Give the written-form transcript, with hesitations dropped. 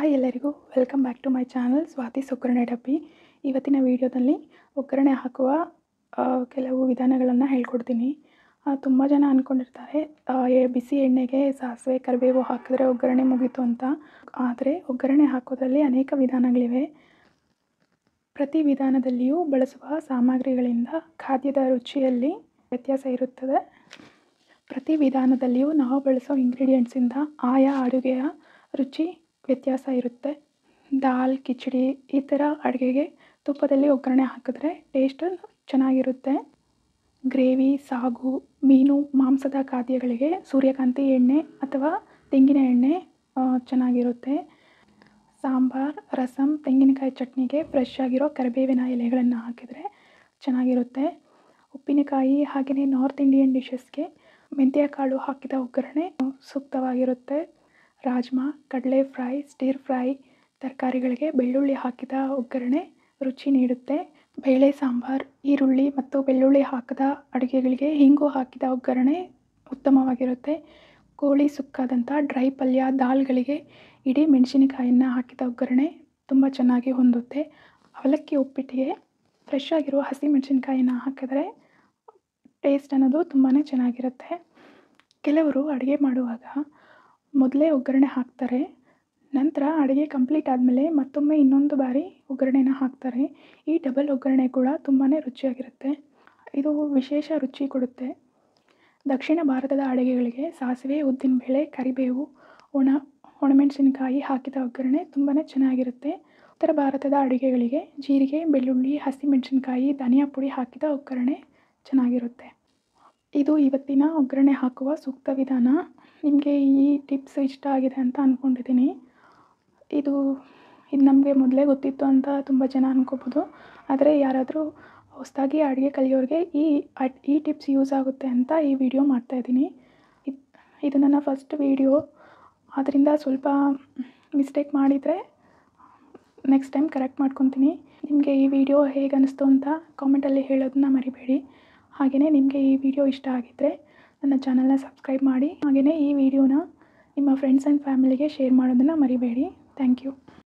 Hi ಎಲ್ಲರಿಗೂ welcome back to my channel Swathi Oggarane Dabbi. ಇವತ್ತಿನ ವಿಡಿಯೋದಲ್ಲಿ ಒಗ್ಗರಣೆ ಹಾಕುವ ಕೆಲವು ವಿಧಾನಗಳನ್ನು ಹೇಳ್ಕೊಡ್ತೀನಿ. ತುಂಬ ಜನ ಅಂದ್ಕೊಂಡಿರ್ತಾರೆ ಬಿಸಿ ಎಣ್ಣೆಗೆ ಸಾಸಿವೆ ಕರಿಬೇವು ಹಾಕಿದ್ರೆ ಒಗ್ಗರಣೆ ಮುಗೀತು ಅಂತ. ಆದರೆ ಒಗ್ಗರಣೆ ಹಾಕೋದ್ರಲ್ಲಿ ಅನೇಕ ವಿಧಾನಗಳಿವೆ. ಪ್ರತಿ ವಿಧಾನದಲ್ಲಿಯೂ ಬಳಸುವ ಸಾಮಗ್ರಿಗಳಿಂದ ಖಾದ್ಯದ ರುಚಿಯಲ್ಲಿ ವ್ಯತ್ಯಾಸ ಇರುತ್ತದೆ. ಪ್ರತಿ ವಿಧಾನದಲ್ಲಿಯೂ ನಾವು ಬಳಸೋ ಇಂಗ್ರೀಡಿಯೆಂಟ್ಸಿಂದ ಆಯಾ ಅಡುಗೆಯ ರುಚಿ ವ್ಯತ್ಯಾಸ ಇರುತ್ತೆ. ದಾಲ್, ಕಿಚಡಿ ಈ ಥರ ಅಡುಗೆಗೆ ತುಪ್ಪದಲ್ಲಿ ಒಗ್ಗರಣೆ ಹಾಕಿದ್ರೆ ಟೇಸ್ಟ್ ಚೆನ್ನಾಗಿರುತ್ತೆ. ಗ್ರೇವಿ, ಸಾಗು, ಮೀನು, ಮಾಂಸದ ಖಾದ್ಯಗಳಿಗೆ ಸೂರ್ಯಕಾಂತಿ ಎಣ್ಣೆ ಅಥವಾ ತೆಂಗಿನ ಎಣ್ಣೆ ಚೆನ್ನಾಗಿರುತ್ತೆ. ಸಾಂಬಾರ್, ರಸಂ, ತೆಂಗಿನಕಾಯಿ ಚಟ್ನಿಗೆ ಫ್ರೆಶ್ ಆಗಿರೋ ಕರಿಬೇವಿನ ಎಲೆಗಳನ್ನು ಹಾಕಿದರೆ ಚೆನ್ನಾಗಿರುತ್ತೆ. ಉಪ್ಪಿನಕಾಯಿ ಹಾಗೆಯೇ ನಾರ್ತ್ ಇಂಡಿಯನ್ ಡಿಶಸ್ಗೆ ಮೆಂತ್ಯ ಕಾಳು ಹಾಕಿದ ಒಗ್ಗರಣೆ ಸೂಕ್ತವಾಗಿರುತ್ತೆ. ರಾಜ್ಮಾ, ಕಡಲೆ ಫ್ರೈ, ಸ್ಟಿರ್ ಫ್ರೈ ತರಕಾರಿಗಳಿಗೆ ಬೆಳ್ಳುಳ್ಳಿ ಹಾಕಿದ ಒಗ್ಗರಣೆ ರುಚಿ ನೀಡುತ್ತೆ. ಬೇಳೆ ಸಾಂಬಾರ್, ಈರುಳ್ಳಿ ಮತ್ತು ಬೆಳ್ಳುಳ್ಳಿ ಹಾಕಿದ ಅಡುಗೆಗಳಿಗೆ ಹಿಂಗು ಹಾಕಿದ ಒಗ್ಗರಣೆ ಉತ್ತಮವಾಗಿರುತ್ತೆ. ಕೋಳಿ ಸುಕ್ಕಾದಂಥ ಡ್ರೈ ಪಲ್ಯ, ದಾಲ್ಗಳಿಗೆ ಇಡೀ ಮೆಣಸಿನಕಾಯನ್ನು ಹಾಕಿದ ಒಗ್ಗರಣೆ ತುಂಬ ಚೆನ್ನಾಗಿ ಹೊಂದುತ್ತೆ. ಅವಲಕ್ಕಿ ಉಪ್ಪಿಟ್ಟಿಗೆ ಫ್ರೆಶ್ ಆಗಿರೋ ಹಸಿ ಮೆಣಸಿನಕಾಯಿನ ಹಾಕಿದ್ರೆ ಟೇಸ್ಟ್ ಅನ್ನೋದು ತುಂಬಾ ಚೆನ್ನಾಗಿರುತ್ತೆ. ಕೆಲವರು ಅಡುಗೆ ಮಾಡುವಾಗ ಮೊದಲೇ ಒಗ್ಗರಣೆ ಹಾಕ್ತಾರೆ, ನಂತರ ಅಡುಗೆ ಕಂಪ್ಲೀಟ್ ಆದಮೇಲೆ ಮತ್ತೊಮ್ಮೆ ಇನ್ನೊಂದು ಬಾರಿ ಒಗ್ಗರಣೆನ ಹಾಕ್ತಾರೆ. ಈ ಡಬಲ್ ಒಗ್ಗರಣೆ ಕೂಡ ತುಂಬಾ ರುಚಿಯಾಗಿರುತ್ತೆ. ಇದು ವಿಶೇಷ ರುಚಿ ಕೊಡುತ್ತೆ. ದಕ್ಷಿಣ ಭಾರತದ ಅಡುಗೆಗಳಿಗೆ ಸಾಸಿವೆ, ಉದ್ದಿನಬೇಳೆ, ಕರಿಬೇವು, ಒಣಮೆಣಸಿನಕಾಯಿ ಹಾಕಿದ ಒಗ್ಗರಣೆ ತುಂಬಾ ಚೆನ್ನಾಗಿರುತ್ತೆ. ಉತ್ತರ ಭಾರತದ ಅಡುಗೆಗಳಿಗೆ ಜೀರಿಗೆ, ಬೆಳ್ಳುಳ್ಳಿ, ಹಸಿಮೆಣಸಿನಕಾಯಿ, ಧನಿಯಾ ಪುಡಿ ಹಾಕಿದ ಒಗ್ಗರಣೆ ಚೆನ್ನಾಗಿರುತ್ತೆ. ಇದು ಇವತ್ತಿನ ಒಗ್ಗರಣೆ ಹಾಕುವ ಸೂಕ್ತ ವಿಧಾನ. ನಿಮಗೆ ಈ ಟಿಪ್ಸ್ ಇಷ್ಟ ಆಗಿದೆ ಅಂತ ಅಂದ್ಕೊಂಡಿದ್ದೀನಿ. ಇದು ನಮಗೆ ಮೊದಲೇ ಗೊತ್ತಿತ್ತು ಅಂತ ತುಂಬ ಜನ ಅಂದ್ಕೋಬೋದು. ಆದರೆ ಯಾರಾದರೂ ಹೊಸದಾಗಿ ಅಡುಗೆ ಕಲಿಯೋರಿಗೆ ಈ ಟಿಪ್ಸ್ ಯೂಸ್ ಆಗುತ್ತೆ ಅಂತ ಈ ವಿಡಿಯೋ ಮಾಡ್ತಾಯಿದ್ದೀನಿ. ಇದು ನನ್ನ ಫಸ್ಟ್ ವಿಡಿಯೋ, ಆದ್ದರಿಂದ ಸ್ವಲ್ಪ ಮಿಸ್ಟೇಕ್ ಮಾಡಿದರೆ ನೆಕ್ಸ್ಟ್ ಟೈಮ್ ಕರೆಕ್ಟ್ ಮಾಡ್ಕೊತೀನಿ. ನಿಮಗೆ ಈ ವಿಡಿಯೋ ಹೇಗೆ ಅನ್ನಿಸ್ತು ಅಂತ ಕಾಮೆಂಟಲ್ಲಿ ಹೇಳೋದನ್ನ ಮರಿಬೇಡಿ. ಹಾಗೆಯೇ ನಿಮಗೆ ಈ ವಿಡಿಯೋ ಇಷ್ಟ ಆಗಿದ್ದರೆ ನನ್ನ ಚಾನಲ್ನ ಸಬ್ಸ್ಕ್ರೈಬ್ ಮಾಡಿ. ಹಾಗೆಯೇ ಈ ವಿಡಿಯೋನ ನಿಮ್ಮ ಫ್ರೆಂಡ್ಸ್ ಆ್ಯಂಡ್ ಫ್ಯಾಮಿಲಿಗೆ ಶೇರ್ ಮಾಡೋದನ್ನು ಮರಿಬೇಡಿ. Thank you.